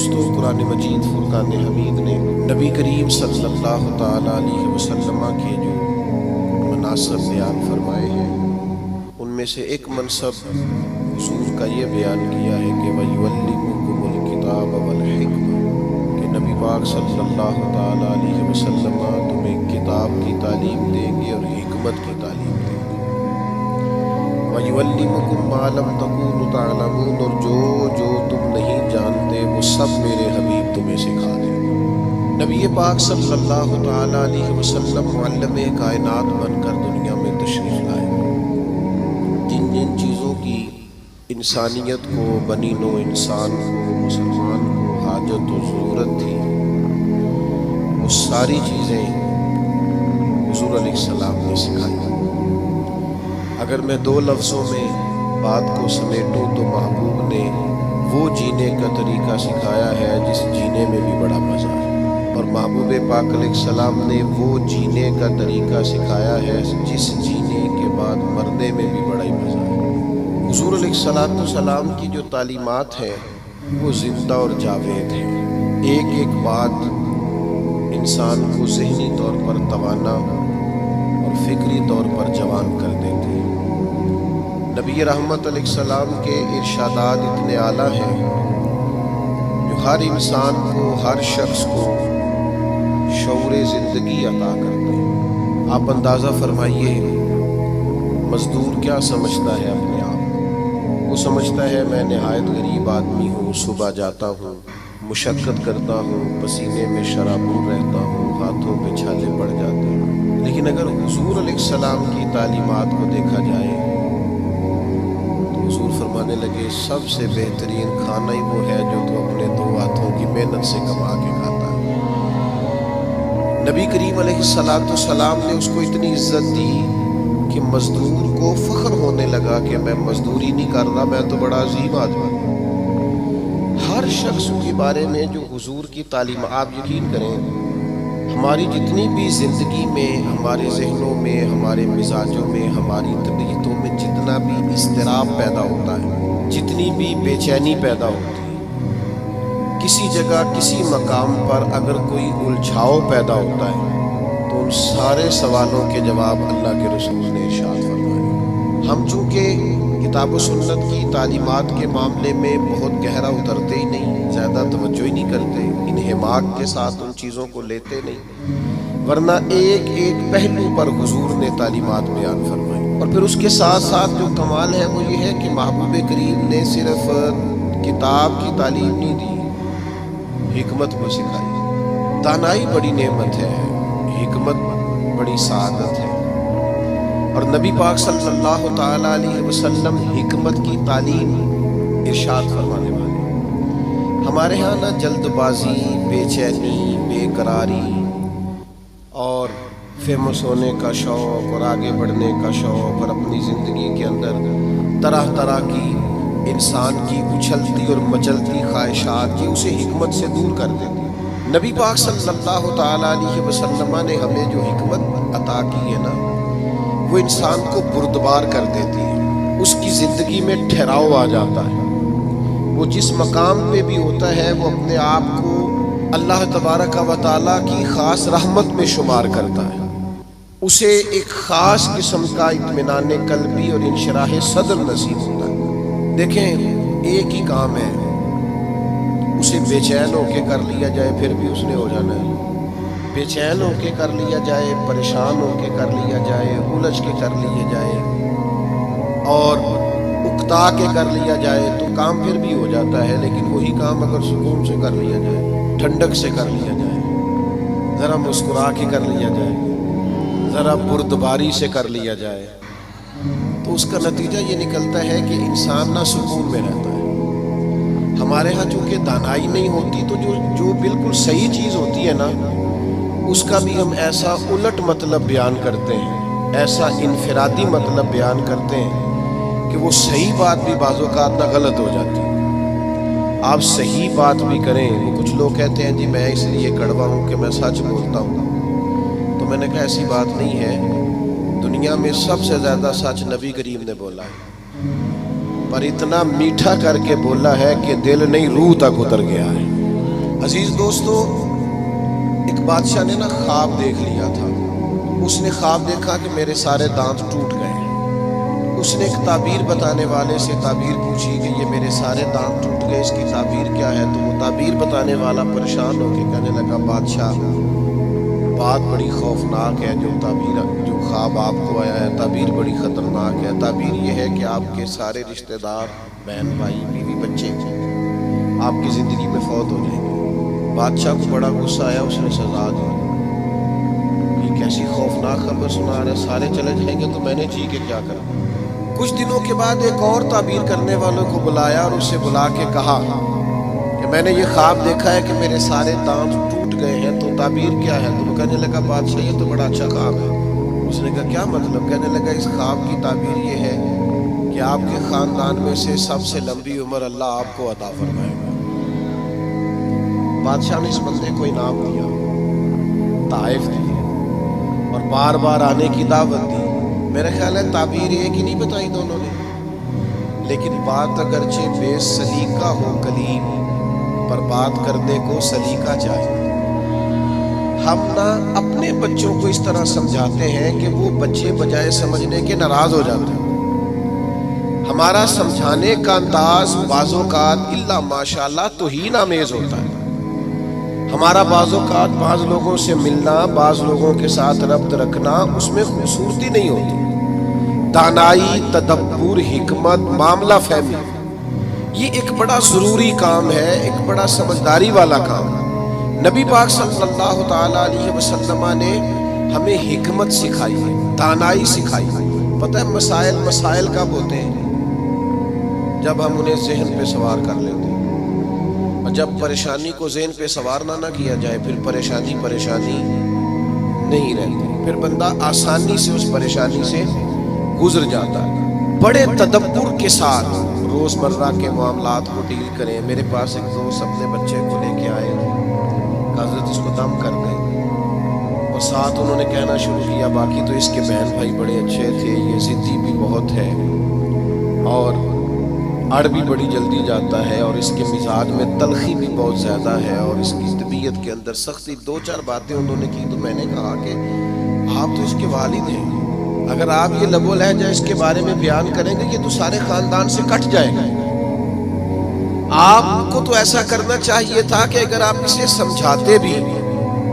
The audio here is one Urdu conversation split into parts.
دوستو، قرآن مجید فرقان حمید نے نبی کریم صلی اللہ تعالیٰ علیہ وسلم کے جو مناصب بیان فرمائے ہیں، ان میں سے ایک منصب حضور کا یہ بیان کیا ہے کہ وَيُعَلِّمُكُمُ الْكِتَابَ وَالْحِكْمَةَ، کہ نبی پاک صلی اللہ تعالیٰ علیہ وسلم تمہیں کتاب کی تعلیم دیں گے اور حکمت کی تعلیم دیں گے۔ وَيُعَلِّمُكُم مَّا لَمْ تَكُونُوا تَعْلَمُونَ، اور جو تم نہیں جانتے وہ سب میرے حبیب تمہیں سکھا دیں گے۔ نبی پاک صلی اللہ تعالیٰ علیہ وسلم معلم کائنات بن کر دنیا میں تشریف لائے۔ جن جن چیزوں کی انسانیت کو، بنی نوع انسان کو، مسلمان کو حاجت و ضرورت تھی، وہ ساری چیزیں حضور علیہ السلام نے سکھائی۔ اگر میں دو لفظوں میں بات کو سمیٹوں تو محبوب نے وہ جینے کا طریقہ سکھایا ہے جس جینے میں بھی بڑا مزہ ہے، اور محبوب پاک علیہ السلام نے وہ جینے کا طریقہ سکھایا ہے جس جینے کے بعد مرنے میں بھی بڑا ہی مزہ ہے۔ حضور علیہ السلام کی جو تعلیمات ہیں وہ زندہ اور جاوید ہیں۔ ایک ایک بات انسان کو ذہنی طور پر توانا اور فکری طور پر جوان کر دیتی ہے۔ نبی رحمت علیہ السلام کے ارشادات اتنے اعلیٰ ہیں جو ہر انسان کو، ہر شخص کو شعور زندگی عطا کرتے ہیں۔ آپ اندازہ فرمائیے، مزدور کیا سمجھتا ہے اپنے آپ؟ وہ سمجھتا ہے میں نہایت غریب آدمی ہوں، صبح جاتا ہوں، مشقت کرتا ہوں، پسینے میں شرابور رہتا ہوں، ہاتھوں پہ چھالے پڑ جاتے ہیں۔ لیکن اگر حضور علیہ السلام کی تعلیمات کو دیکھا جائے تو حضور فرمانے لگے سب سے بہترین کھانا ہی وہ ہے جو تو اپنے دو ہاتھوں کی محنت سے کما کے کھاتا ہے۔ نبی کریم علیہ السلام نے اس کو اتنی عزت دی کہ مزدور کو فخر ہونے لگا کہ میں مزدوری نہیں کر رہا، میں تو بڑا عظیم آدمی ہوں۔ ہر شخص کے بارے میں جو حضور کی تعلیم، آپ یقین کریں ہماری جتنی بھی زندگی میں، ہمارے ذہنوں میں، ہمارے مزاجوں میں، ہماری طبیعتوں میں جتنا بھی اضطراب پیدا ہوتا ہے، جتنی بھی بے چینی پیدا ہوتی ہے، کسی جگہ کسی مقام پر اگر کوئی الجھاؤ پیدا ہوتا ہے تو ان سارے سوالوں کے جواب اللہ کے رسول نے ارشاد فرمائے۔ ہم چونکہ کتاب و سنت کی تعلیمات کے معاملے میں بہت گہرا اترتے ہی نہیں، زیادہ توجہ ہی نہیں کرتے، انہماک کے ساتھ ان چیزوں کو لیتے نہیں، ورنہ ایک ایک پہلو پر حضور نے تعلیمات بیان فرمائی۔ اور پھر اس کے ساتھ ساتھ جو کمال ہے وہ یہ ہے کہ محبوب کریم نے صرف کتاب کی تعلیم نہیں دی، حکمت بھی سکھائی۔ دانائی بڑی نعمت ہے، حکمت بڑی سعادت ہے، اور نبی پاک صلی اللہ تعالیٰ علیہ وسلم حکمت کی تعلیم ارشاد فرمانے والے۔ ہمارے ہاں نہ جلد بازی، بے چینی، بے قراری اور فیمس ہونے کا شوق اور آگے بڑھنے کا شوق اور اپنی زندگی کے اندر طرح طرح کی انسان کی اچھلتی اور مچلتی خواہشات کی اسے حکمت سے دور کر دیتی۔ نبی پاک صلی اللہ تعالیٰ علیہ وسلم نے ہمیں جو حکمت عطا کی ہے نا، وہ انسان کو بردبار کر دیتی ہے، اس کی زندگی میں ٹھہراؤ آ جاتا ہے۔ وہ جس مقام پہ بھی ہوتا ہے وہ اپنے آپ کو اللہ تبارک و تعالیٰ کی خاص رحمت میں شمار کرتا ہے، اسے ایک خاص قسم کا اطمینان قلبی اور انشراح صدر نصیب ہوتا ہے۔ دیکھیں ایک ہی کام ہے، اسے بے چین ہو کے کر لیا جائے پھر بھی اس نے ہو جانا ہے، بے چین ہو کے کر لیا جائے، پریشان ہو کے کر لیا جائے، الجھ کے کر لیا جائے اور اکتا کے کر لیا جائے تو کام پھر بھی ہو جاتا ہے۔ لیکن وہی کام اگر سکون سے کر لیا جائے، ٹھنڈک سے کر لیا جائے، ذرا مسکرا کے کر لیا جائے، ذرا بردباری سے کر لیا جائے، تو اس کا نتیجہ یہ نکلتا ہے کہ انسان نہ سکون میں رہتا ہے۔ ہمارے ہاں چونکہ دانائی نہیں ہوتی تو جو بالکل صحیح چیز ہوتی ہے نا، اس کا بھی ہم ایسا الٹ مطلب بیان کرتے ہیں، ایسا انفرادی مطلب بیان کرتے ہیں کہ وہ صحیح بات بھی بعض اوقات نہ غلط ہو جاتی ہے۔ آپ صحیح بات بھی کریں، وہ کچھ لوگ کہتے ہیں جی میں اس لیے کڑوا ہوں کہ میں سچ بولتا ہوں، تو میں نے کہا ایسی بات نہیں ہے، دنیا میں سب سے زیادہ سچ نبی کریم نے بولا ہے، پر اتنا میٹھا کر کے بولا ہے کہ دل نہیں روح تک اتر گیا ہے۔ عزیز دوستو، ایک بادشاہ نے نا خواب دیکھ لیا تھا۔ اس نے خواب دیکھا کہ میرے سارے دانت ٹوٹ گئے ہیں۔ اس نے ایک تعبیر بتانے والے سے تعبیر پوچھی کہ یہ میرے سارے دانت ٹوٹ گئے، اس کی تعبیر کیا ہے؟ تو وہ تعبیر بتانے والا پریشان ہو کے کہنے لگا، بادشاہ بات بڑی خوفناک ہے، جو خواب آپ کو آیا ہے تعبیر بڑی خطرناک ہے۔ تعبیر یہ ہے کہ آپ کے سارے رشتہ دار، بہن بھائی، بیوی بچے آپ کی زندگی میں فوت ہو جائیں گے۔ بادشاہ کو بڑا غصہ آیا، اس نے سزا دی۔ یہ کیسی خوفناک خبر سنا رہے، سارے چلے جائیں گے تو میں نے جی کے کیا کرنا۔ کچھ دنوں کے بعد ایک اور تعبیر کرنے والوں کو بلایا اور اسے بلا کے کہا کہ میں نے یہ خواب دیکھا ہے کہ میرے سارے دانت ٹوٹ گئے ہیں، تو تعبیر کیا ہے؟ تو وہ کہنے لگا، بادشاہ یہ تو بڑا اچھا خواب ہے۔ اس نے کہا کیا مطلب؟ کہنے لگا اس خواب کی تعبیر یہ ہے کہ آپ کے خاندان میں سے سب سے لمبی عمر اللہ آپ کو عطا فرمائے گا۔ بادشاہ نے اس بندے کو انعام دیا، تحائف دیے اور بار بار آنے کی دعوت دی۔ میرا خیال ہے تعبیر ایک ہی نہیں بتائی دونوں نے، لیکن بات اگرچہ بے سلیقہ ہو کلیم، پر بات کرنے کو سلیقہ چاہیے۔ ہم نہ اپنے بچوں کو اس طرح سمجھاتے ہیں کہ وہ بچے بجائے سمجھنے کے ناراض ہو جاتے ہیں۔ ہمارا سمجھانے کا انداز بعض اوقات الا ماشاءاللہ توہین آمیز ہوتا ہے۔ ہمارا بعض اوقات بعض لوگوں سے ملنا، بعض لوگوں کے ساتھ ربط رکھنا، اس میں خوبصورتی نہیں ہوتی۔ دانائی، تدبر، حکمت، معاملہ فہمی، یہ ایک بڑا ضروری کام ہے، ایک بڑا سمجھداری والا کام ہے۔ نبی پاک صلی اللہ تعالیٰ علیہ وسلم نے ہمیں حکمت سکھائی ہے، دانائی سکھائی ہے۔ پتہ ہے مسائل کب ہوتے ہیں؟ جب ہم انہیں ذہن پہ سوار کر لیتے ہیں، اور جب پریشانی کو ذہن پہ سوار نہ کیا جائے پھر پریشانی نہیں رہتی، پھر بندہ آسانی سے اس پریشانی سے گزر جاتا ہے۔ بڑے تدبر کے ساتھ روزمرہ کے معاملات کو ڈیل کریں۔ میرے پاس ایک دوست اپنے بچے کو لے کے آئے، حضرت اس کو دم کر دیں، اور ساتھ انہوں نے کہنا شروع کیا باقی تو اس کے بہن بھائی بڑے اچھے تھے، یہ ضدی بھی بہت ہے اور اڑ بھی بڑی جلدی جاتا ہے، اور اس کے مزاج میں تلخی بھی بہت زیادہ ہے، اور اس کی طبیعت کے اندر سختی۔ دو چار باتیں انہوں نے کی تو میں نے کہا کہ آپ تو اس کے والد ہیں، اگر آپ یہ لب و لہجہ اس کے بارے میں بیان کریں گے یہ تو سارے خاندان سے کٹ جائے گا۔ آپ کو تو ایسا کرنا چاہیے تھا کہ اگر آپ اسے سمجھاتے بھی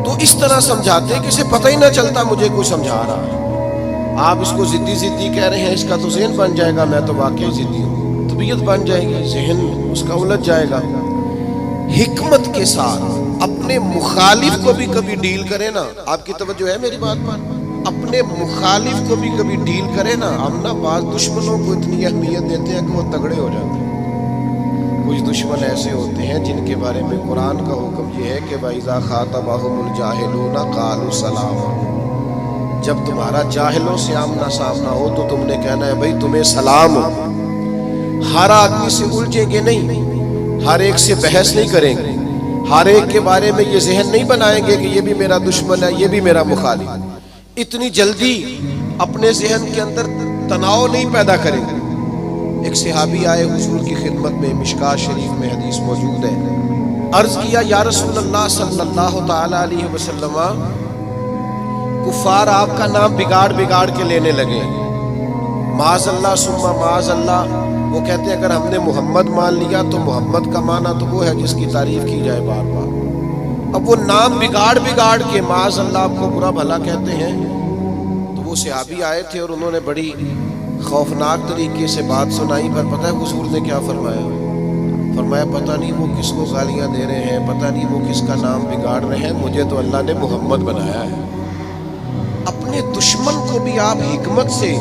تو اس طرح سمجھاتے کہ اسے پتہ ہی نہ چلتا مجھے کوئی سمجھا رہا ہے۔ آپ اس کو ضدی کہہ رہے ہیں، اس کا تو ذہن بن جائے گا میں تو واقعی ضدی ہوں، طبیعت بن جائے گی، ذہن اس کا الجھ جائے گا۔ حکمت کے ساتھ اپنے مخالف کو بھی کبھی ڈیل کریں نا۔ آپ کی توجہ ہے میری بات پر؟ اپنے مخالف کو بھی کبھی ڈیل کریں نا۔ ہم نا بعض دشمنوں کو اتنی اہمیت دیتے ہیں کہ وہ تگڑے ہو جاتے ہیں۔ کچھ دشمن ایسے ہوتے ہیں جن کے بارے میں قرآن کا حکم یہ ہے کہ وَإِذَا خَاطَبَهُمُ الْجَاهِلُونَ قَالُوا سَلَامًا، جب تمہارا جاہلوں سے آمنا سامنا ہو تو تم نے کہنا ہے بھائی تمہیں سلام ہو۔ ہر آدمی سے الجھیں گے نہیں، ہر ایک سے بحث نہیں کریں گے، ہر ایک کے بارے میں یہ ذہن نہیں بنائیں گے کہ یہ بھی میرا دشمن ہے، یہ بھی میرا مخالف۔ اتنی جلدی اپنے ذہن کے اندر تناؤ نہیں پیدا کریں گے۔ ایک صحابی آئے حضور کی خدمت میں، مشکاۃ شریف میں حدیث موجود ہے۔ عرض کیا یا رسول اللہ صلی اللہ تعالی علیہ وسلم، کفار آپ کا نام بگاڑ کے لینے لگے، معاذ اللہ ثم معاذ اللہ۔ وہ کہتے ہیں اگر ہم نے محمد مان لیا تو محمد کا معنی تو وہ ہے جس کی تعریف کی جائے بار بار۔ اب وہ نام بگاڑ کے معاذ اللہ آپ کو برا بھلا کہتے ہیں۔ تو وہ صحابی آئے تھے اور انہوں نے بڑی خوفناک طریقے سے بات سنائی، پر پتہ ہے حضور نے کیا فرمایا پتہ نہیں وہ کس کو گالیاں دے رہے ہیں، پتہ نہیں وہ کس کا نام بگاڑ رہے ہیں، مجھے تو اللہ نے محمد بنایا ہے۔ اپنے دشمن کو بھی آپ حکمت سے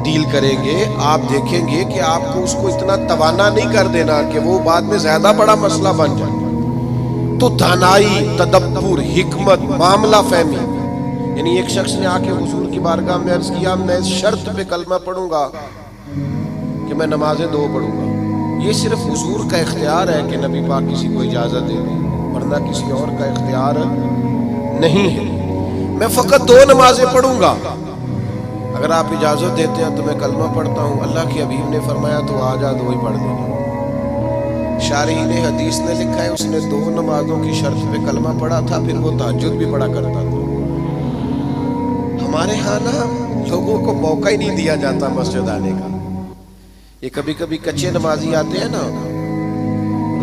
ڈیل کریں گے، آپ دیکھیں گے کہ آپ کو اس کو اتنا توانا نہیں کر دینا کہ وہ بعد میں زیادہ بڑا مسئلہ بن جائے۔ تو دانائی، تدبر، حکمت، معاملہ فہمی، یعنی ایک شخص نے آ کے حضور کی بارگاہ میں عرض کیا میں اس شرط پہ کلمہ پڑھوں گا کہ میں نمازیں 2 پڑھوں گا۔ یہ صرف حضور کا اختیار ہے کہ نبی پاک کسی کو اجازت دے دیں، ورنہ کسی اور کا اختیار نہیں ہے۔ میں فقط 2 نمازیں پڑھوں گا، اگر آپ اجازت دیتے ہیں تو میں کلمہ پڑھتا ہوں۔ اللہ کے حبیب نے فرمایا تو آ جا 2 ہی پڑھ دینا۔ شارحین حدیث نے لکھا ہے اس نے 2 نمازوں کی شرط پہ کلمہ پڑھا تھا، پھر وہ تہجد بھی پڑھا کرتا تھا۔ ہمارے ہاں نا لوگوں کو موقع ہی نہیں دیا جاتا مسجد آنے کا۔ یہ کبھی کبھی کچے نمازی آتے ہیں نا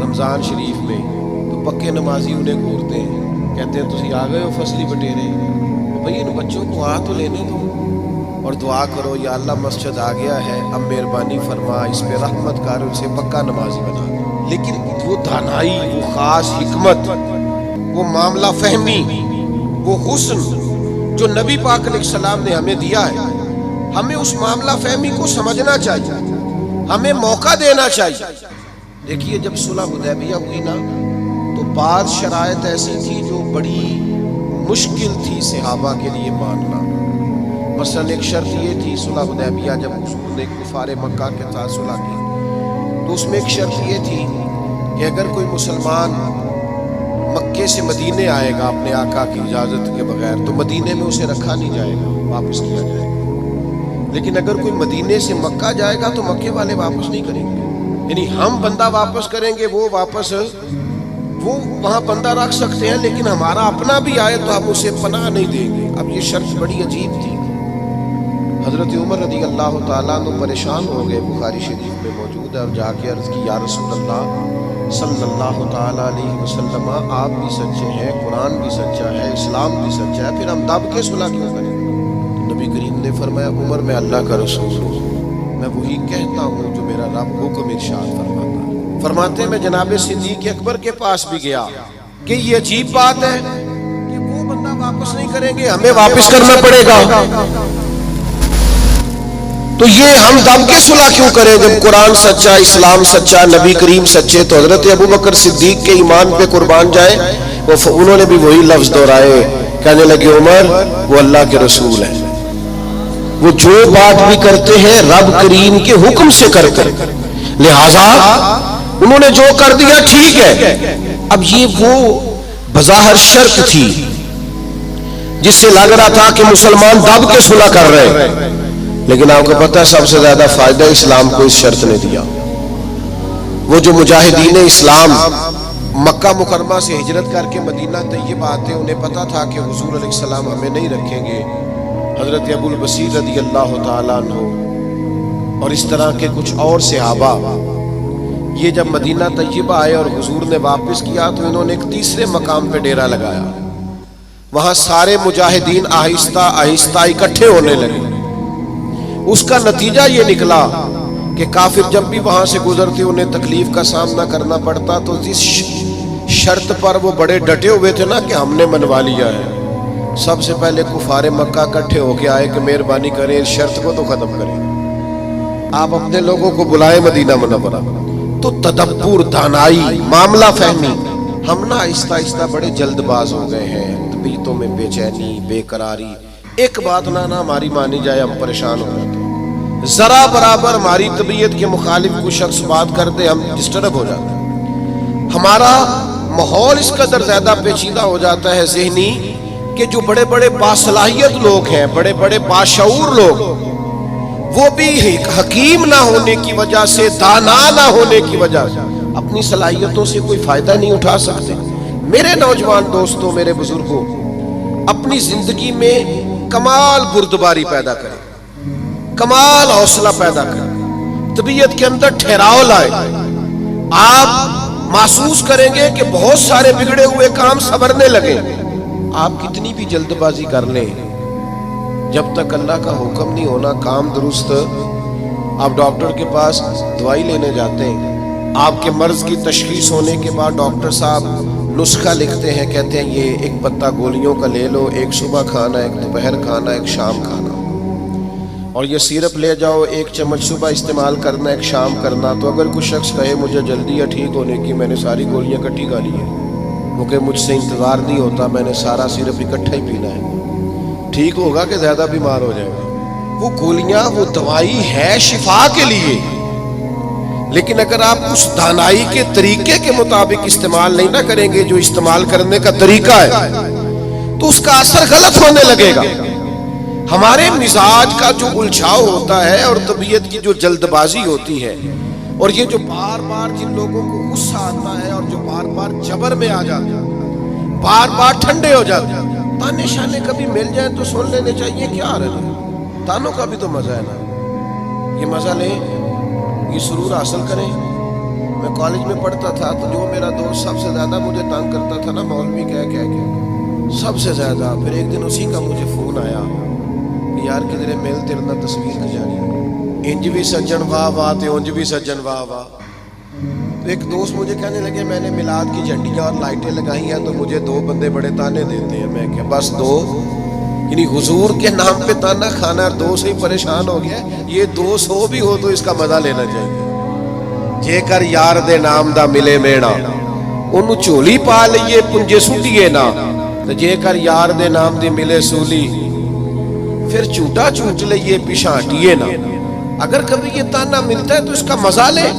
رمضان شریف میں، تو پکے نمازی انہیں گھورتے ہیں، کہتے ہیں تسی آ گئے ہو فصلی بٹیرے، بھئی ان بچوں کو آ تو لینے دو اور دعا کرو یا اللہ مسجد آ گیا ہے، اب مہربانی فرما اس پہ رحمت کر، اسے پکا نمازی بنا دے۔ لیکن وہ دانائی، وہ خاص حکمت، وہ معاملہ فہمی، وہ حسن جو نبی پاک علیہ السلام نے ہمیں دیا ہے، ہمیں اس معاملہ فہمی کو سمجھنا چاہیے، ہمیں موقع دینا چاہیے۔ دیکھیے جب صلح حدیبیہ ہوئی نا تو بعض شرائط ایسی تھی جو بڑی مشکل تھی صحابہ کے لیے ماننا۔ مثلا ایک شرط یہ تھی صلح حدیبیہ جب حضور نے کفار مکہ کے ساتھ صلح کی تو اس میں ایک شرط یہ تھی کہ اگر کوئی مسلمان مکے سے مدینے آئے گا اپنے آقا کی اجازت کے بغیر تو مدینے میں اسے رکھا نہیں جائے گا، واپس کیا جائے گا۔ لیکن اگر کوئی مدینے سے مکہ جائے گا تو مکے والے واپس نہیں کریں گے، یعنی ہم بندہ واپس کریں گے، وہ وہاں بندہ رکھ سکتے ہیں، لیکن ہمارا اپنا بھی آئے تو ہم اسے پناہ نہیں دیں گے۔ اب یہ شرط بڑی عجیب تھی۔ حضرت عمر رضی اللہ تعالیٰ عنہ پریشان ہو گئے، بخاری شریف میں موجود ہے، اور جا کے عرض کی یا رسول اللہ صلی اللہ تعالیٰ علیہ وسلم، آپ بھی سچے ہیں، قرآن بھی سچا ہے، اسلام بھی سچا ہے، پھر ہم دب کے صلح کیوں کریں؟ نبی کریم نے فرمایا عمر میں اللہ کا رسول ہوں، میں وہی کہتا ہوں جو میرا رب حکم ارشاد فرماتا ہے۔ فرماتے میں جناب صدیق اکبر کے پاس بھی گیا کہ یہ عجیب بات ہے کہ وہ بندہ واپس نہیں کریں گے، ہمیں واپس کرنا پڑے گا، تو یہ ہم دب کے صلح کیوں کریں جب قرآن سچا، اسلام سچا، نبی کریم سچے؟ تو حضرت ابو بکر صدیق کے ایمان پہ قربان جائے، انہوں نے بھی وہی لفظ دہرائے، کہنے لگے عمر وہ اللہ کے رسول ہیں، وہ جو بات بھی کرتے ہیں رب کریم کے حکم سے کرتے ہیں، لہذا انہوں نے جو کر دیا ٹھیک ہے۔ اب یہ وہ بظاہر شرط تھی جس سے لگ رہا تھا کہ مسلمان دب کے صلح کر رہے ہیں، لیکن آپ کو پتہ ہے سب سے زیادہ فائدہ اسلام کو اس شرط نے دیا۔ وہ جو مجاہدین اسلام مکہ مکرمہ سے ہجرت کر کے مدینہ طیبہ آتے، انہیں پتہ تھا کہ حضور علیہ السلام ہمیں نہیں رکھیں گے۔ حضرت ابو البصیر رضی اللہ تعالیٰ عنہ اور اس طرح کے کچھ اور صحابہ یہ جب مدینہ طیبہ آئے اور حضور نے واپس کیا تو انہوں نے ایک تیسرے مقام پہ ڈیرا لگایا، وہاں سارے مجاہدین آہستہ آہستہ اکٹھے ہونے لگے۔ اس کا نتیجہ یہ نکلا کہ کافر جب بھی وہاں سے گزرتے انہیں تکلیف کا سامنا کرنا پڑتا، تو جس شرط پر وہ بڑے ڈٹے ہوئے تھے نا کہ ہم نے منوا لیا ہے، سب سے پہلے کفار مکہ اکٹھے ہو کے آئے کہ مہربانی کریں اس شرط کو تو ختم کریں، آپ اپنے لوگوں کو بلائیں مدینہ منورہ۔ تو تدبر، دانائی، معاملہ فہمی، ہم نا آہستہ آہستہ بڑے جلد باز ہو گئے ہیں، طبیعتوں میں بے چینی، بے قراری، ایک بات نہ ہماری مانی جائے ہم پریشان ہو جاتے ہیں، ذرا برابر ہماری طبیعت کے مخالف کوئی شخص بات کر دے ہم ڈسٹرب ہو جاتے ہیں، ہمارا ماحول اس قدر زیادہ پیچیدہ ہو جاتا ہے ذہنی کہ جو بڑے بڑے باصلاحیت لوگ ہیں، بڑے بڑے باشعور لوگ، وہ بھی حکیم نہ ہونے کی وجہ سے، دانا نہ ہونے کی وجہ سے اپنی صلاحیتوں سے کوئی فائدہ نہیں اٹھا سکتے۔ میرے نوجوان دوستوں، میرے بزرگوں، اپنی زندگی میں کمال بردباری پیدا کریں، کمال حوصلہ پیدا کریں، طبیعت کے اندر ٹھہراؤ لائے۔ آپ محسوس کریں گے کہ بہت سارے بگڑے ہوئے کام سنورنے لگے۔ آپ کتنی بھی جلد بازی کر لیں، جب تک اللہ کا حکم نہیں ہونا کام درست، آپ ڈاکٹر کے پاس دوائی لینے جاتے ہیں، آپ کے مرض کی تشخیص ہونے کے بعد ڈاکٹر صاحب نسخہ لکھتے ہیں، کہتے ہیں یہ ایک پتا گولیوں کا لے لو، ایک صبح کھانا، ایک دوپہر کھانا، ایک شام کھانا، اور یہ سیرپ لے جاؤ، ایک چمچ صبح استعمال کرنا، ایک شام کرنا۔ تو اگر کوئی شخص کہے مجھے جلدی ہے ٹھیک ہونے کی، میں نے ساری گولیاں اکٹھی کھا لی ہیں، وہ کہ مجھ سے انتظار نہیں ہوتا، میں نے سارا سیرپ اکٹھا ہی پینا ہے، ٹھیک ہوگا کہ زیادہ بیمار ہو جائے گا؟ وہ گولیاں، وہ دوائی ہے شفا کے لیے، لیکن اگر آپ اس دانائی کے طریقے کے مطابق استعمال نہیں نہ کریں گے جو استعمال کرنے کا طریقہ ہے، تو اس کا اثر غلط ہونے لگے گا۔ ہمارے مزاج کا جو الجھاؤ ہوتا ہے اور طبیعت کی جو جلد بازی ہوتی ہے، اور یہ جو بار بار جن لوگوں کو غصہ آتا ہے اور جو بار بار جبر میں آ جاتے ہیں، بار بار ٹھنڈے ہو جاتے ہیں، تانے شانے کبھی مل جائیں تو سن لینے چاہیے، کیا آ رہا ہے، تانوں کا بھی تو مزہ ہے نا، یہ مزہ لیں، یہ سرور حاصل کریں۔ میں کالج میں پڑھتا تھا تو جو میرا دوست سب سے زیادہ مجھے تنگ کرتا تھا نا، مولوی کہہ کے سب سے زیادہ، پھر ایک دن اسی کا مجھے فون آیا، یار کدھر مل تیرے نہ تصویر کھچانی، انج بھی سجن واہ واہ تے انج بھی سجن واہ واہ۔ تو ایک دوست مجھے کہنے لگے میں نے میلاد کی جھنڈیاں اور لائٹیں لگائی ہیں تو مجھے دو بندے بڑے تانے دیتے ہیں۔ میں کہ بس دو، یعنی حضور کے نام پہ تانا کھانا اور دو سے ہی پریشان ہو گیا، یہ دو سو بھی ہو تو اس کا مزہ لینا چاہیے۔ جے کر یار دے نام دا ملے میڑا، انہوں چولی پا لئیے پنجے سٹیے نا، جے کر یار دے نام دی ملے سولی، پھر چوٹا چوٹ لئیے پیشانٹیے نا۔ اگر کبھی یہ تانا ملتا ہے تو اس کا مزہ لیں،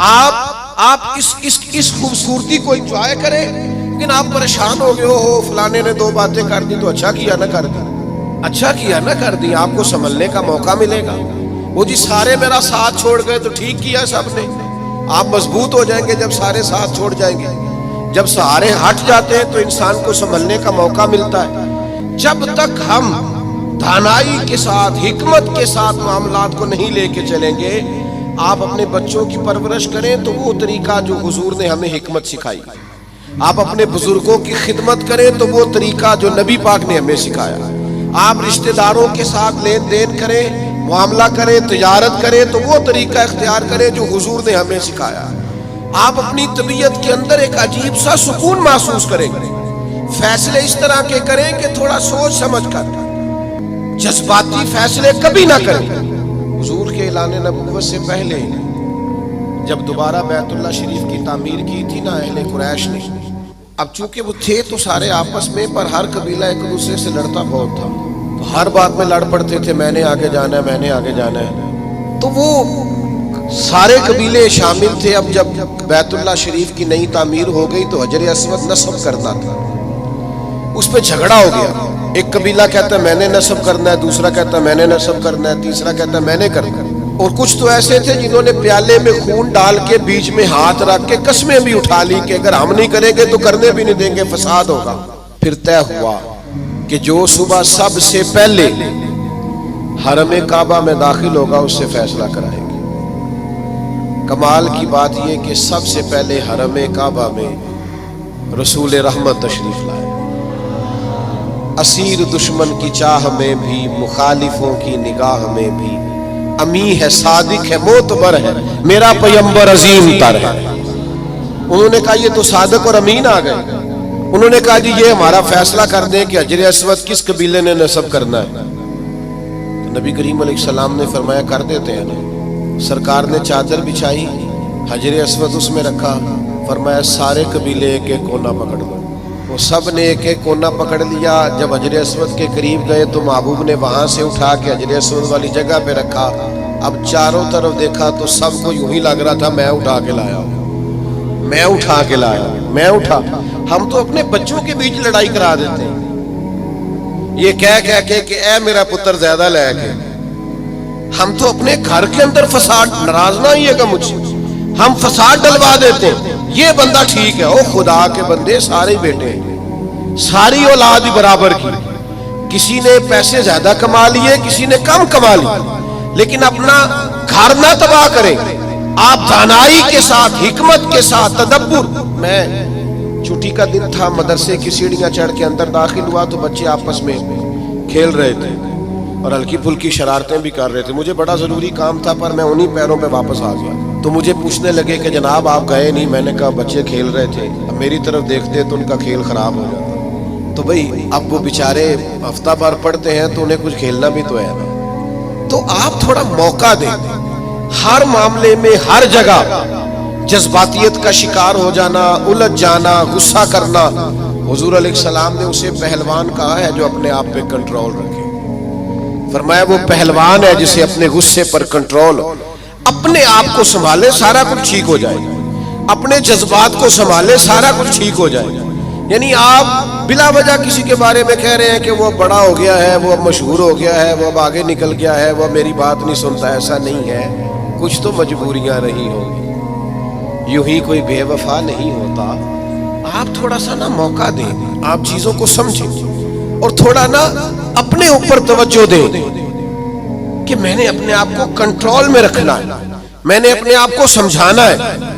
آپ اس خوبصورتی کو انجوائے کریں۔ لیکن آپ پریشان ہو گئے ہو فلانے نے دو باتیں کر دی تو اچھا کیا نہ کر دی، اچھا کیا نہ کر دی، آپ کو سنبھلنے کا موقع ملے گا۔ وہ جی سارے میرا ساتھ چھوڑ گئے تو ٹھیک کیا سب نے، آپ مضبوط ہو جائیں گے جب سارے ساتھ چھوڑ جائیں گے۔ جب سارے ہٹ جاتے ہیں تو انسان کو سنبھلنے کا موقع ملتا ہے۔ جب تک ہم دانائی کے ساتھ، حکمت کے ساتھ معاملات کو نہیں لے کے چلیں گے، آپ اپنے بچوں کی پرورش کریں تو وہ طریقہ جو حضور نے ہمیں حکمت سکھائی، آپ اپنے بزرگوں کی خدمت کریں تو وہ طریقہ جو نبی پاک نے ہمیں سکھایا، آپ رشتہ داروں کے ساتھ لین دین کریں، معاملہ کریں، تجارت کریں تو وہ طریقہ اختیار کریں جو حضور نے ہمیں سکھایا۔ آپ اپنی طبیعت کے اندر ایک عجیب سا سکون محسوس کریں گے، فیصلے اس طرح کے کریں کہ تھوڑا سوچ سمجھ کر، جذباتی فیصلے کبھی نہ کریں۔ حضور کے اعلان نبوت سے پہلے جب دوبارہ بیت اللہ شریف کی تعمیر کی تھی نا اہل قریش نے، اب چونکہ وہ تھے تو سارے آپس میں، پر ہر قبیلہ ایک دوسرے سے لڑتا بہت تھا، تو ہر بات میں لڑ پڑتے تھے، میں نے آگے جانا ہے، میں نے آگے جانا ہے۔ تو وہ سارے قبیلے شامل تھے۔ اب جب بیت اللہ شریف کی نئی تعمیر ہو گئی تو حجر اسود نصب کرنا تھا، اس پہ جھگڑا ہو گیا۔ ایک قبیلہ کہتا ہے میں نے نصب کرنا ہے، دوسرا کہتا ہے میں نے نصب کرنا ہے، تیسرا کہتا ہے میں نے کرنا ہے۔ اور کچھ تو ایسے تھے جنہوں نے پیالے میں خون ڈال کے بیچ میں ہاتھ رکھ کے قسمیں بھی اٹھا لی کہ اگر ہم نہیں کریں گے تو کرنے بھی نہیں دیں گے، فساد ہوگا۔ پھر طے ہوا کہ جو صبح سب سے پہلے حرم کعبہ میں داخل ہوگا اس سے فیصلہ کرائیں گے۔ کمال کی بات یہ کہ سب سے پہلے حرم کعبہ میں رسول رحمت تشریف لائے، اسیر دشمن کی چاہ میں بھی، مخالفوں کی نگاہ میں بھی، امی ہے، صادق ہے، معتبر ہے، میرا پیمبر عظیم تر ہے۔ انہوں نے کہا یہ تو صادق اور امین آ گئے۔ انہوں نے کہا جی یہ ہمارا فیصلہ کر دیں کہ حجر اسود کس قبیلے نے نصب کرنا ہے۔ تو نبی کریم علیہ السلام نے فرمایا کر دیتے ہیں نا۔ سرکار نے چادر بچھائی، حجر اسود اس میں رکھا، فرمایا سارے قبیلے ایک ایک کونا پکڑ لو۔ وہ سب نے ایک ایک کونا پکڑ لیا۔ جب حجر اسود کے قریب گئے تو محبوب نے وہاں سے اٹھا کے حجر اسود والی جگہ پہ رکھا۔ اب چاروں طرف دیکھا تو سب کو یوں ہی لگ رہا تھا میں اٹھا کے لایا ہوں، میں اٹھا کے لایا، میں اٹھا۔ ہم تو اپنے بچوں کے بیچ لڑائی کرا دیتے ہیں یہ کہہ کے کہ اے میرا پتر زیادہ لے کے۔ ہم تو اپنے گھر کے اندر فساد، ناراض نہ ہوئیے گا مجھ سے، ہم فساد ڈلوا دیتے ہیں۔ یہ بندہ ٹھیک ہے، او خدا کے بندے سارے بیٹے ہیں، ساری اولاد ہی برابر کی، کسی نے پیسے زیادہ کما لیے، کسی نے کم کما لیے، لیکن اپنا گھر نہ تباہ کریں۔ آپ دانائی کے ساتھ، حکمت کے ساتھ، تدبر۔ میں چھٹی کا دن تھا، مدرسے کی سیڑھیاں چڑھ کے اندر داخل ہوا تو بچے آپس میں کھیل رہے تھے اور ہلکی پھلکی شرارتیں بھی کر رہے تھے۔ مجھے بڑا ضروری کام تھا پر میں انہی پیروں پہ واپس آ گیا۔ تو مجھے پوچھنے لگے کہ جناب آپ گئے نہیں؟ میں نے کہا بچے کھیل رہے تھے، اب میری طرف دیکھتے تو ان کا کھیل خراب ہو جاتا۔ تو بھئی اب وہ بیچارے ہفتہ بار پڑھتے ہیں تو انہیں کچھ کھیلنا بھی تو ہے نا۔ تو آپ تھوڑا موقع دیں، ہر معاملے میں ہر جگہ جذباتیت کا شکار ہو جانا، الجھ جانا، غصہ کرنا۔ حضور علیہ السلام نے اسے پہلوان کہا ہے جو اپنے آپ پہ کنٹرول رکھے۔ فرمایا وہ پہلوان ہے جسے اپنے غصے پر کنٹرول، اپنے آپ کو سنبھالے سارا کچھ ٹھیک ہو جائے گا، اپنے جذبات کو سنبھالے سارا کچھ ٹھیک ہو جائے گا۔ یعنی آپ بلا وجہ کسی کے بارے میں کہہ رہے ہیں کہ وہ بڑا ہو گیا ہے، وہ مشہور ہو گیا ہے، وہ اب آگے نکل گیا ہے، وہ میری بات نہیں سنتا، ایسا نہیں ہے۔ کچھ تو مجبوریاں رہی ہوں گی، یوں ہی کوئی بے وفا نہیں ہوتا۔ آپ تھوڑا سا نا موقع دیں، آپ چیزوں کو سمجھیں اور تھوڑا نا اپنے اوپر توجہ دیں کہ میں نے اپنے آپ کو کنٹرول میں رکھنا ہے، میں نے اپنے آپ کو سمجھانا ہے۔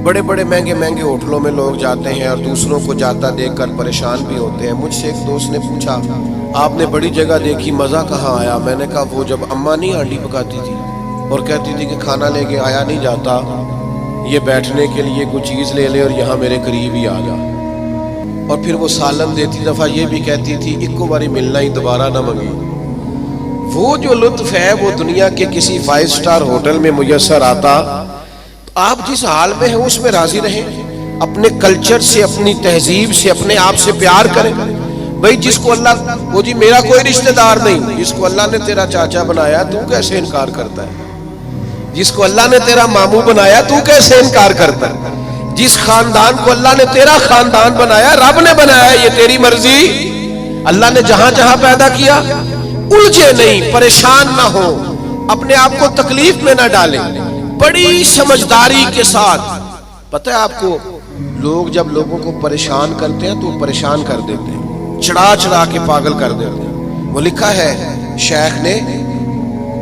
بڑے بڑے مہنگے مہنگے ہوٹلوں میں لوگ جاتے ہیں اور دوسروں کو جاتا دیکھ کر پریشان بھی ہوتے ہیں۔ مجھ سے ایک دوست نے پوچھا آپ نے بڑی جگہ دیکھی، مزہ کہاں آیا؟ میں نے کہا وہ جب اماں نہیں ہانڈی پکاتی تھی اور کہتی تھی کہ کھانا لے کے آیا نہیں جاتا، یہ بیٹھنے کے لیے کوئی چیز لے لے اور یہاں میرے قریب ہی آ جا، اور پھر وہ سالن دیتی دفعہ یہ بھی کہتی تھی اکو باری ملنا ہی دوبارہ نہ منگی۔ وہ جو لطف ہے وہ دنیا کے کسی 5 سٹار ہوٹل میں میسر آتا۔ آپ جس حال میں ہیں اس میں راضی رہیں، اپنے کلچر سے، اپنی تہذیب سے، اپنے آپ سے پیار کریں۔ بھئی جس کو اللہ، وہ جی میرا کوئی رشتہ دار نہیں، جس کو اللہ نے تیرا چاچا بنایا تو کیسے انکار کرتا ہے؟ جس کو اللہ نے تیرا ماموں بنایا تو کیسے انکار کرتا ہے؟ جس خاندان کو اللہ نے تیرا خاندان بنایا، رب نے بنایا، یہ تیری مرضی۔ اللہ نے جہاں جہاں پیدا کیا، الجھے نہیں، پریشان نہ ہو، اپنے آپ کو تکلیف میں نہ ڈالیں، بڑی سمجھداری کے ساتھ۔ پتہ ہے آپ کو، لوگ جب لوگوں کو پریشان کرتے ہیں تو پریشان کر دیتے ہیں، چڑھا چڑھا کے پاگل کر دیتے ہیں۔ وہ لکھا ہے شیخ نے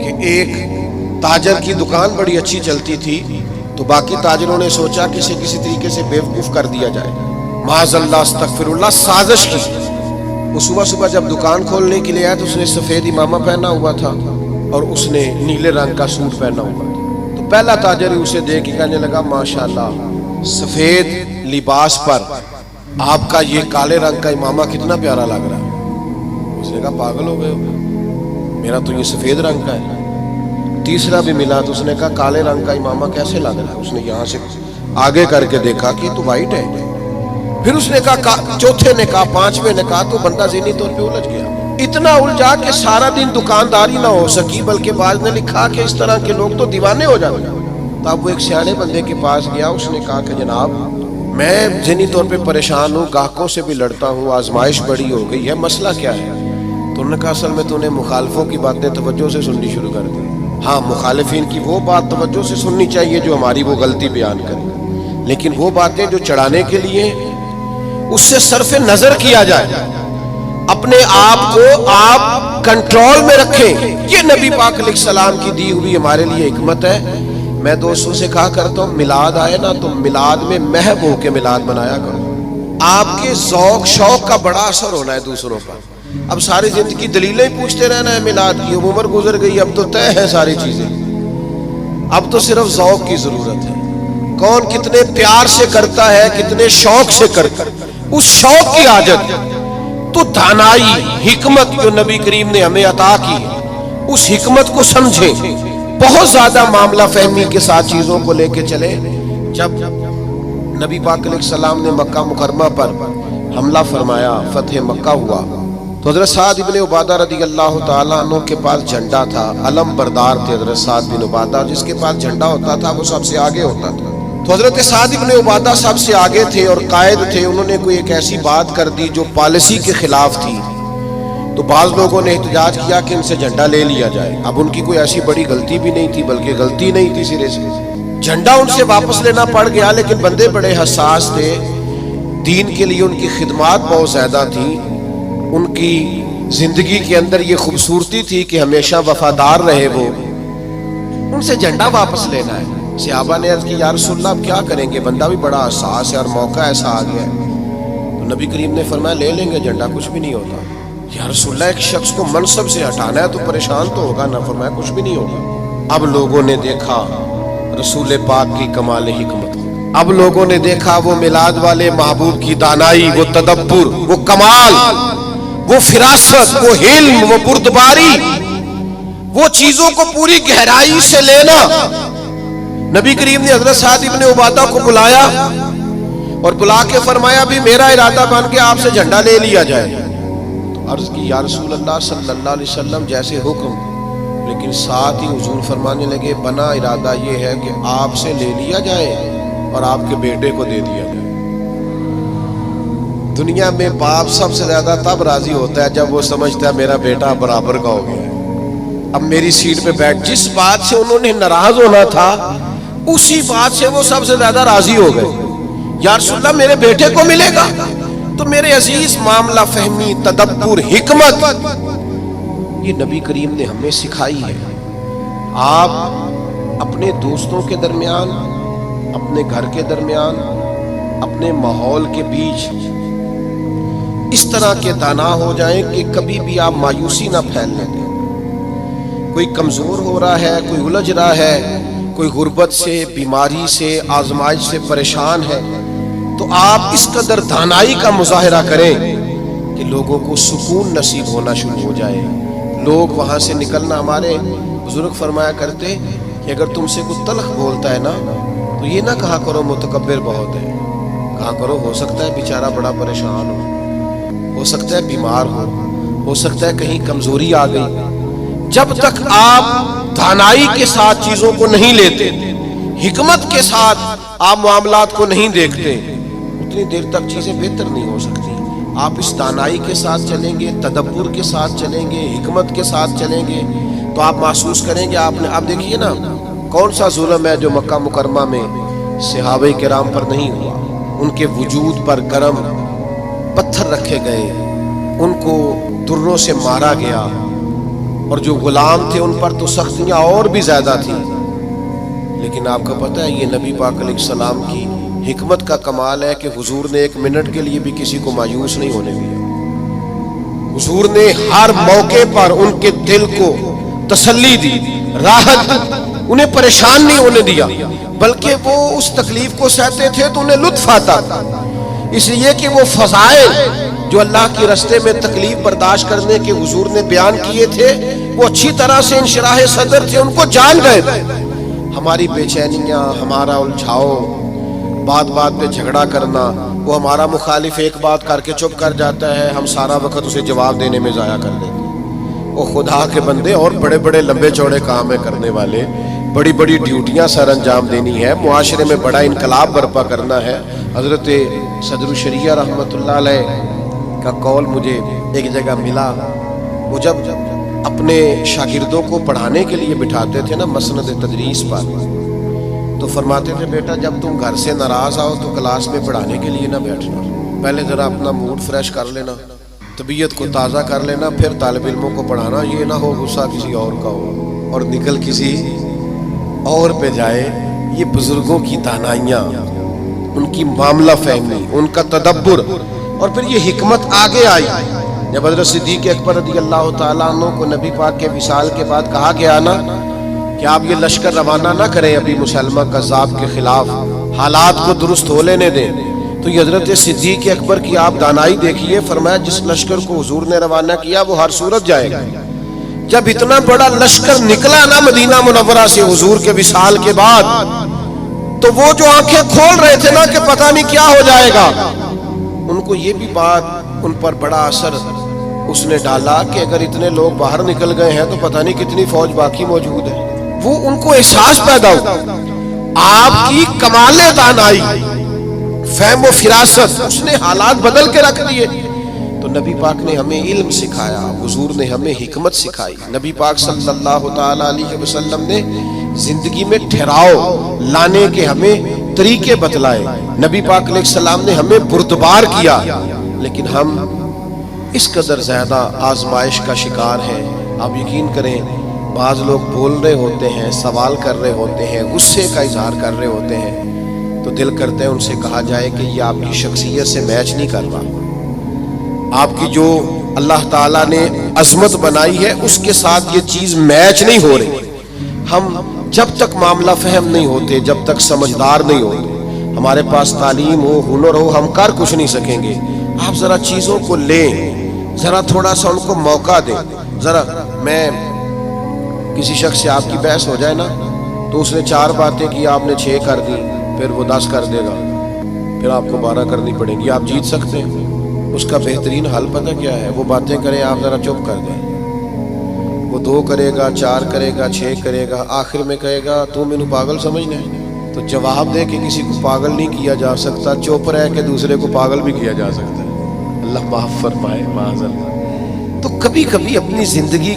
کہ ایک تاجر کی دکان بڑی اچھی چلتی تھی تو باقی تاجروں نے سوچا کسی طریقے سے بیوقوف کر دیا جائے، معاذ اللہ استغفر اللہ، سازش کی۔ وہ صبح صبح جب دکان کھولنے کے لیے آیا تو اس نے سفید امامہ پہنا ہوا تھا اور اس نے نیلے رنگ کا سوٹ پہنا ہوا تھا۔ تو پہلا تاجر ہی اسے دیکھ کے کہنے لگا ماشاءاللہ، سفید لباس پر آپ کا یہ کالے رنگ کا امامہ کتنا پیارا لگ رہا ہے۔ اس نے کہا پاگل ہو گئے ہو، میرا تو یہ سفید رنگ کا ہے۔ تیسرا بھی ملا تو اس نے کہا کالے رنگ کا امامہ کیسے لگ رہا ہے؟ اس نے یہاں سے آگے کر کے دیکھا کہ تو وائٹ ہے۔ پھر اس نے کہا، چوتھے نے کہا، پانچویں نے کہا، تو بندہ ذہنی طور پہ الجھ گیا، اتنا الجھا کہ سارا دن دکانداری نہ ہو سکی، بلکہ بعض نے لکھا کہ اس طرح کے لوگ تو دیوانے ہو جاتے ہیں۔ تو اب وہ ایک سیانے بندے کے پاس گیا، اس نے کہا کہ جناب میں ذہنی طور پہ پریشان ہوں، گاہکوں سے بھی لڑتا ہوں، آزمائش بڑی ہو گئی ہے، مسئلہ کیا ہے؟ تو انہوں نے کہا اصل میں تو نے مخالفوں کی باتیں توجہ سے سننی شروع کر دی۔ ہاں، مخالفین کی وہ بات توجہ سے سننی چاہیے جو ہماری وہ غلطی بیان کرے، لیکن وہ باتیں جو چڑھانے کے لیے اس سے صرف نظر کیا جائے، اپنے آپ کو آپ کنٹرول میں رکھیں۔ یہ نبی پاک علیہ السلام کی دی ہوئی ہمارے لیے حکمت ہے۔ میں دوستوں سے کہا کرتا ہوں میلاد آئے نا تو میلاد میں محب ہو کے میلاد منایا کرو۔ آپ کے ذوق شوق کا بڑا اثر ہونا ہے دوسروں پر۔ اب ساری زندگی دلیلیں پوچھتے رہنا ہے میلاد کی، اب عمر گزر گئی، اب تو طے ہے ساری چیزیں، اب تو صرف ذوق کی ضرورت ہے۔ کون کتنے پیار سے کرتا ہے، کتنے شوق سے کرتا ہے، اس شوق کی حاجت تو دانائی حکمت جو نبی کریم نے ہمیں عطا کی، اس حکمت کو سمجھیں، بہت زیادہ معاملہ فہمی کے ساتھ چیزوں کو لے کے چلیں۔ جب نبی پاک علیہ السلام نے مکہ مکرمہ پر حملہ فرمایا، فتح مکہ ہوا، تو حضرت سعد بن عبادہ رضی اللہ تعالیٰ عنہ کے پاس جھنڈا تھا، علم بردار تھے حضرت سعد بن عبادہ، جس کے پاس جھنڈا ہوتا تھا وہ سب سے آگے ہوتا تھا۔ تو حضرت سعد بن عبادہ سب سے آگے تھے اور قائد تھے، انہوں نے کوئی ایک ایسی بات کر دی جو پالیسی کے خلاف تھی، تو بعض لوگوں نے احتجاج کیا کہ ان سے جھنڈا لے لیا جائے۔ اب ان کی کوئی ایسی بڑی غلطی بھی نہیں تھی، بلکہ غلطی نہیں تھی سرے سے، جھنڈا ان سے واپس لینا پڑ گیا، لیکن بندے بڑے حساس تھے، دین کے لیے ان کی خدمات بہت زیادہ تھیں، ان کی زندگی کے اندر یہ خوبصورتی تھی کہ ہمیشہ وفادار رہے وہ، ان سے جھنڈا واپس لینا ہے۔ صحابہ نے عرض کی یا رسول اللہ اب کیا کریں گے، بندہ بھی بڑا حساس ہے اور موقع ایسا آ گیا ہے۔ تو نبی کریم نے فرمایا لے لیں گے جھنڈا، کچھ بھی نہیں ہوتا۔ یا رسول اللہ ایک شخص کو منصب سے ہٹانا ہے تو پریشان تو ہوگا نہ، فرمایا کچھ بھی نہیں ہوگا۔ اب لوگوں نے دیکھا رسول پاک کی کمال حکمت، اب لوگوں نے دیکھا وہ میلاد والے محبوب کی دانائی، وہ تدبر، وہ کمال، وہ فراست، وہ علم، وہ بردباری، وہ چیزوں کو پوری گہرائی سے لینا۔ نبی کریم نے حضرت سعد بن عبادہ کو بلایا اور بلا کے فرمایا بھی میرا ارادہ بن کے آپ سے جھنڈا لے لیا جائے۔ تو عرض کی یا رسول اللہ صلی اللہ علیہ وسلم جیسے حکم، لیکن ساتھ ہی حضور فرمانے لگے بنا ارادہ یہ ہے کہ آپ سے لے لیا جائے اور آپ کے بیٹے کو دے دیا جائے۔ دنیا میں باپ سب سے زیادہ تب راضی ہوتا ہے جب وہ سمجھتا ہے میرا بیٹا برابر کا ہو گیا ہے، اب میری سیٹ پہ بیٹھ. جس بات سے انہوں نے ناراض ہونا تھا اسی بات سے وہ سب سے زیادہ راضی ہو گئے. یا رسول اللہ میرے بیٹے کو ملے گا. تو میرے عزیز معاملہ فہمی، تدبر، حکمت یہ نبی کریم نے ہمیں سکھائی ہے. آپ اپنے دوستوں کے درمیان، اپنے گھر کے درمیان، اپنے ماحول کے بیچ اس طرح کے دانا ہو جائیں کہ کبھی بھی آپ مایوسی نہ پھیلنے دیں. کوئی کمزور ہو رہا ہے، کوئی الجھ رہا ہے، کوئی غربت سے، بیماری سے، آزمائش سے پریشان ہے، تو آپ اس قدر دانائی کا مظاہرہ کریں کہ لوگوں کو سکون نصیب ہونا شروع ہو جائے. لوگ وہاں سے نکلنا، ہمارے بزرگ فرمایا کرتے کہ اگر تم سے کوئی تلخ بولتا ہے نا تو یہ نہ کہا کرو متکبر بہت ہے، کہا کرو ہو سکتا ہے بیچارہ بڑا پریشان ہو سکتا ہے بیمار ہو سکتا ہے کہیں کمزوری آ گئی. جب تک آپ دانائی کے ساتھ چیزوں کو نہیں لیتے، حکمت کے ساتھ آپ معاملات کو نہیں دیکھتے، اتنی دیر تک چیزیں بہتر نہیں ہو سکتی. آپ اس دانائی کے ساتھ چلیں گے، تدبر کے ساتھ چلیں گے، حکمت کے ساتھ چلیں گے تو آپ محسوس کریں گے. آپ دیکھیے نا کون سا ظلم ہے جو مکہ مکرمہ میں صحابہ کرام پر نہیں ہوا. ان کے وجود پر گرم پتھر رکھے گئے، ان کو دروں سے مارا گیا، اور جو غلام تھے ان پر تو سختیاں اور بھی زیادہ تھیں. لیکن آپ کو پتہ ہے یہ نبی پاک علیہ السلام کی حکمت کا کمال ہے کہ حضور نے ایک منٹ کے لیے بھی کسی کو مایوس نہیں ہونے دیا. حضور نے ہر موقع پر ان کے دل کو تسلی دی، راحت دی، انہیں پریشان نہیں ہونے دیا، بلکہ وہ اس تکلیف کو سہتے تھے تو انہیں لطف آتا تھا، اس لیے کہ وہ فضائل جو اللہ کے راستے میں تکلیف برداشت کرنے کے حضور نے بیان کیے تھے وہ اچھی طرح سے انشراح صدر تھے، ان کو جان گئے تھے. ہماری بے چینیاں، ہمارا الجھاؤ، بات بات پہ جھگڑا کرنا، وہ ہمارا مخالف ایک بات کر کے چپ کر جاتا ہے، ہم سارا وقت اسے جواب دینے میں ضائع کر دیتے. وہ خدا کے بندے اور بڑے بڑے لمبے چوڑے کام ہے کرنے والے، بڑی بڑی ڈیوٹیاں سر انجام دینی ہے، معاشرے میں بڑا انقلاب برپا کرنا ہے. حضرت صدر الشریعہ رحمۃ اللہ علیہ کا قول مجھے ایک جگہ ملا. وہ جب اپنے شاگردوں کو پڑھانے کے لیے بٹھاتے تھے نا مسند تدریس پر، تو فرماتے تھے بیٹا جب تم گھر سے ناراض آؤ تو کلاس میں پڑھانے کے لیے نہ بیٹھنا، پہلے ذرا اپنا موڈ فریش کر لینا، طبیعت کو تازہ کر لینا، پھر طالب علموں کو پڑھانا. یہ نہ ہو غصہ کسی اور کا ہو اور نکل کسی اور پہ جائے. یہ بزرگوں کی دانائیاں، ان کی معاملہ فہمی، ان کا تدبر، اور پھر یہ حکمت آگے آئی. جب حضرت صدیق اکبر رضی اللہ تعالیٰ عنہ کو نبی پاک کے وصال کے بعد کہا گیا نا کہ آپ یہ لشکر روانہ نہ کریں ابھی مسلمہ کذاب کے خلاف، حالات کو درست ہو لینے دیں، تو یہ حضرت صدیق اکبر کی آپ دانائی دیکھیے. فرمایا جس لشکر کو حضور نے روانہ کیا وہ ہر صورت جائے گا. جب اتنا بڑا لشکر نکلا نا مدینہ منورہ سے حضور کے وصال کے بعد، تو وہ جو آنکھیں کھول رہے تھے نا کہ پتہ نہیں کیا ہو جائے گا، ان کو یہ بھی بات ان پر بڑا اثر اس نے ڈالا کہ اگر اتنے لوگ باہر نکل گئے ہیں تو پتہ نہیں کتنی فوج باقی موجود ہے. وہ ان کو احساس پیدا ہوا. آپ کی کمال دانائی، فہم و فراست، اس نے حالات بدل کے رکھ دیے. تو نبی پاک نے ہمیں علم سکھایا، حضور نے ہمیں حکمت سکھائی. نبی پاک صلی اللہ تعالی علیہ وسلم نے زندگی میں ٹھہراؤ لانے کے ہمیں طریقے بتلائے. نبی پاک علیہ السلام نے ہمیں بردبار کیا، لیکن ہم اس قدر زیادہ آزمائش کا شکار ہیں. آپ یقین کریں بعض لوگ بول رہے ہوتے ہیں، سوال کر رہے ہوتے ہیں، غصے کا اظہار کر رہے ہوتے ہیں، تو دل کرتے ہیں ان سے کہا جائے کہ یہ آپ کی شخصیت سے میچ نہیں کر رہا. آپ کی جو اللہ تعالیٰ نے عظمت بنائی ہے اس کے ساتھ یہ چیز میچ نہیں ہو رہی. ہم جب تک معاملہ فہم نہیں ہوتے، جب تک سمجھدار نہیں ہوتے، ہمارے پاس تعلیم ہو، ہنر ہو، ہم کر کچھ نہیں سکیں گے. آپ ذرا چیزوں کو لیں، ذرا تھوڑا سا ان کو موقع دیں. ذرا میں کسی شخص سے آپ کی بحث ہو جائے نا تو اس نے 4 باتیں کی، آپ نے 6 کر دی، پھر وہ 10 کر دے گا، پھر آپ کو 12 کرنی پڑیں گی. آپ جیت سکتے ہیں. اس کا بہترین حل پتہ کیا ہے؟ وہ باتیں کریں، آپ ذرا چپ کر دیں. وہ 2 کرے گا، 4 کرے گا، 6 کرے گا، آخر میں کہے گا تو مینوں پاگل سمجھنا ہے. تو جواب دے کہ کسی کو پاگل نہیں کیا جا سکتا، چپ رہ کے دوسرے کو پاگل بھی کیا جا سکتا ہے. اللہ معاف فرمائے، معاذ اللہ. تو کبھی کبھی اپنی زندگی